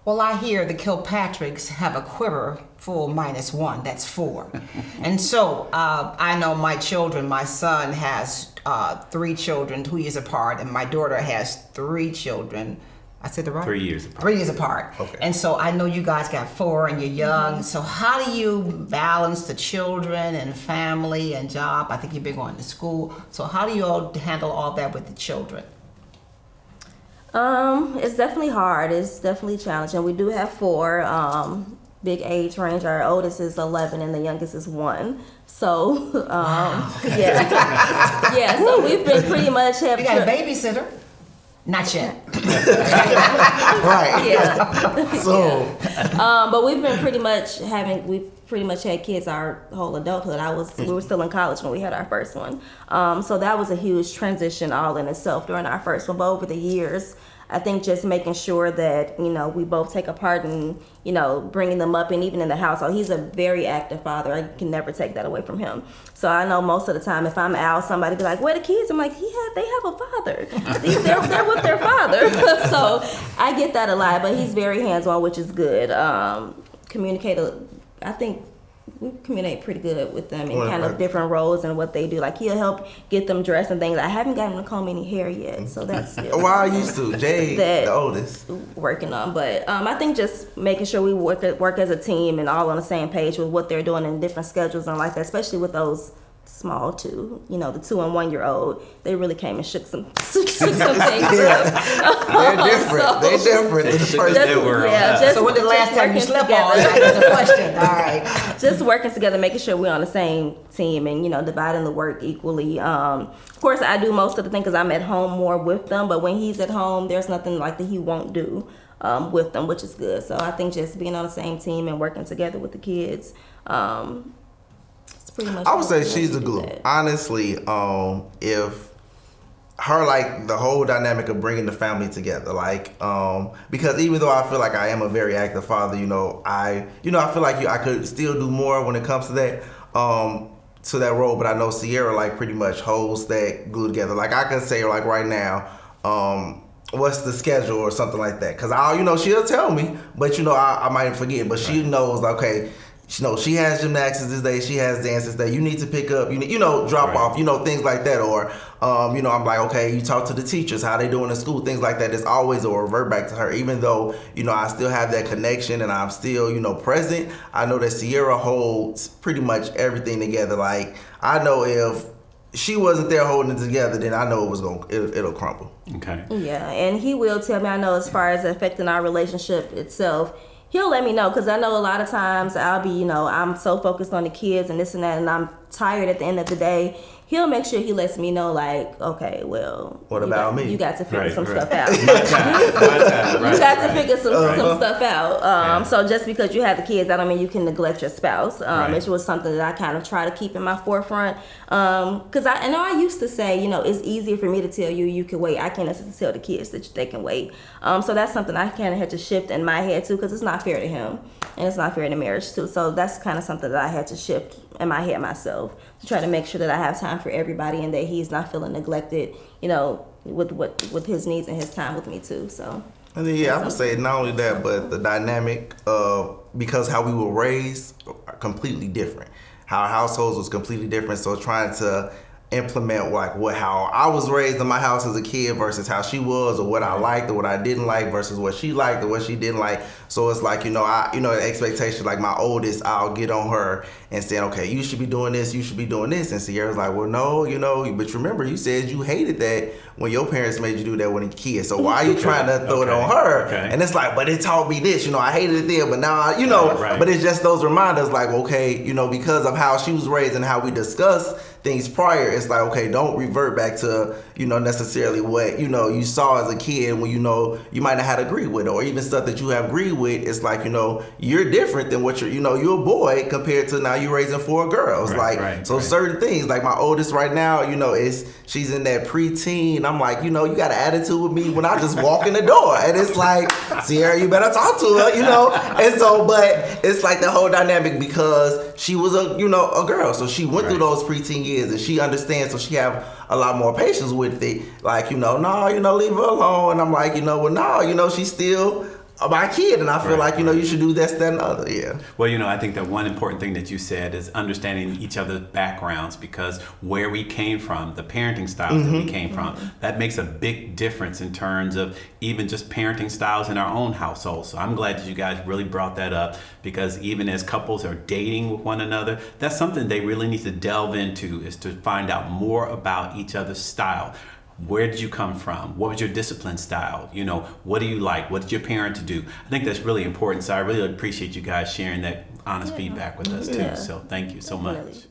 Well, I hear the Kilpatricks have a quiver full -1. That's 4. And so I know my children. My son has 3 children, 2 years apart, and my daughter has 3 children. I said the right? 3 years apart. 3 years apart. Okay. And so I know you guys got 4 and you're young. So how do you balance the children and family and job? I think you've been going to school. So how do you all handle all that with the children? It's definitely hard. It's definitely challenging. We do have 4, big age range. Our oldest is 11 and the youngest is 1. So, yeah. Yeah, so we've been pretty much You got a babysitter? Not yet. Right. Yeah. So, But we've been we've pretty much had kids our whole adulthood. We were still in college when we had our first one. So that was a huge transition all in itself during our first one. But over the years, I think just making sure that, we both take a part in, bringing them up, and even in the household. He's a very active father. I can never take that away from him. So I know most of the time if I'm out, somebody be like, where the kids? I'm like, they have a father. They're with their father. So I get that a lot, but he's very hands-on, which is good. I think we communicate pretty good with them in kind of different roles and what they do. Like, he'll help get them dressed and things. I haven't gotten to comb any hair yet, so that's still well, I used to. Jay, the oldest, working on. But I think just making sure we work as a team and all on the same page with what they're doing in different schedules and like that, especially with those small 2, the 2 and 1 year old, they really came and shook some things up. They're different. They're different. So when the last time you slept on, that's a question. All right. Just working together, making sure we're on the same team and, dividing the work equally. Of course, I do most of the things because I'm at home more with them, but when he's at home, there's nothing like that he won't do with them, which is good. So I think just being on the same team and working together with the kids, I would say she's the glue. Honestly, if her, like, the whole dynamic of bringing the family together, like, because even though I feel like I am a very active father, I feel like I could still do more when it comes to that role. But I know Ciara, like, pretty much holds that glue together. Like, I can say, like, right now, what's the schedule or something like that, because she'll tell me, but I might forget, but she knows, okay, she has gymnastics this day, she has dance this day, you need to pick up, drop off, things like that. Or, I'm like, okay, you talk to the teachers, how they doing in school, things like that. It's always a revert back to her, even though, I still have that connection and I'm still, present. I know that Ciara holds pretty much everything together. Like, I know if she wasn't there holding it together, then I know it'll crumble. Okay. Yeah, and he will tell me, I know, as far as affecting our relationship itself, he'll let me know, because I know a lot of times I'll be, I'm so focused on the kids and this and that, and I'm tired at the end of the day. He'll make sure he lets me know, like, okay, well, what about me? You got to figure some stuff out. My time. You got to figure some stuff out. So just because you have the kids, that don't mean you can neglect your spouse. It was something that I kind of try to keep in my forefront. Because I know I used to say, it's easier for me to tell you can wait. I can't necessarily tell the kids that they can wait. So that's something I kind of had to shift in my head too, because it's not fair to him and it's not fair in the marriage too. So that's kind of something that I had to shift in my head myself, to try to make sure that I have time for everybody and that he's not feeling neglected, with his needs and his time with me too. So. And then, I would say not only that, but the dynamic of, because how we were raised are completely different. How our households was completely different. So trying to implement how I was raised in my house as a kid versus how she was, or what I liked or what I didn't like versus what she liked or what she didn't like. So it's like, the expectation, like my oldest, I'll get on her and say, okay, you should be doing this, you should be doing this. And Ciara's like, well, no, but remember, you said you hated that when your parents made you do that when you were a kid. So why are you trying to throw it on her? Okay. And it's like, but it taught me this, I hated it then, but now, but it's just those reminders, like, okay, because of how she was raised and how we discussed things prior, it's like, okay, don't revert back to, necessarily what, you saw as a kid when, you might not have agreed with, or even stuff that you have agreed with. It's like, you're different than what you're a boy compared to now you're raising 4 girls. Certain things, like my oldest right now, she's in that preteen. I'm like, you got an attitude with me when I just walk in the door. And it's like, Ciara, you better talk to her, And so, but it's like the whole dynamic, because she was a girl. So she went through those preteen years and she understands, so she have a lot more patience with it. Like, no, leave her alone. And I'm like, well, no, she's still my kid, and I feel like you should do this, that, and the other. Yeah. Well, I think that one important thing that you said is understanding each other's backgrounds, because where we came from, the parenting styles that we came from, that makes a big difference in terms of even just parenting styles in our own household. So I'm glad that you guys really brought that up, because even as couples are dating with one another, that's something they really need to delve into, is to find out more about each other's style. Where did you come from? What was your discipline style? What do you like? What did your parents do? I think that's really important. So I really appreciate you guys sharing that honest feedback with us too. So thank you so much.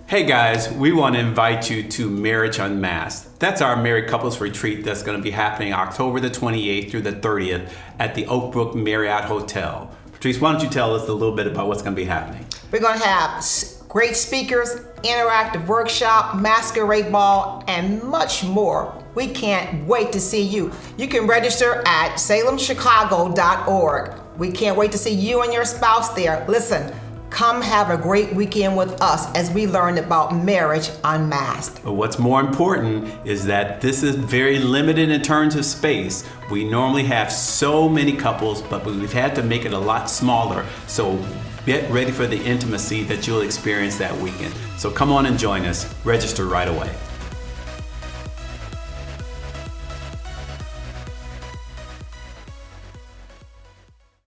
Hey guys, we want to invite you to Marriage Unmasked. That's our married couples retreat that's going to be happening October the 28th through the 30th at the Oakbrook Marriott Hotel. Patrice, why don't you tell us a little bit about what's going to be happening? We're going to have great speakers, interactive workshop, masquerade ball, and much more. We can't wait to see you. You can register at salemchicago.org. We can't wait to see you and your spouse there. Listen, come have a great weekend with us as we learn about marriage unmasked. But what's more important is that this is very limited in terms of space. We normally have so many couples, but we've had to make it a lot smaller. So get ready for the intimacy that you'll experience that weekend. So come on and join us. Register right away.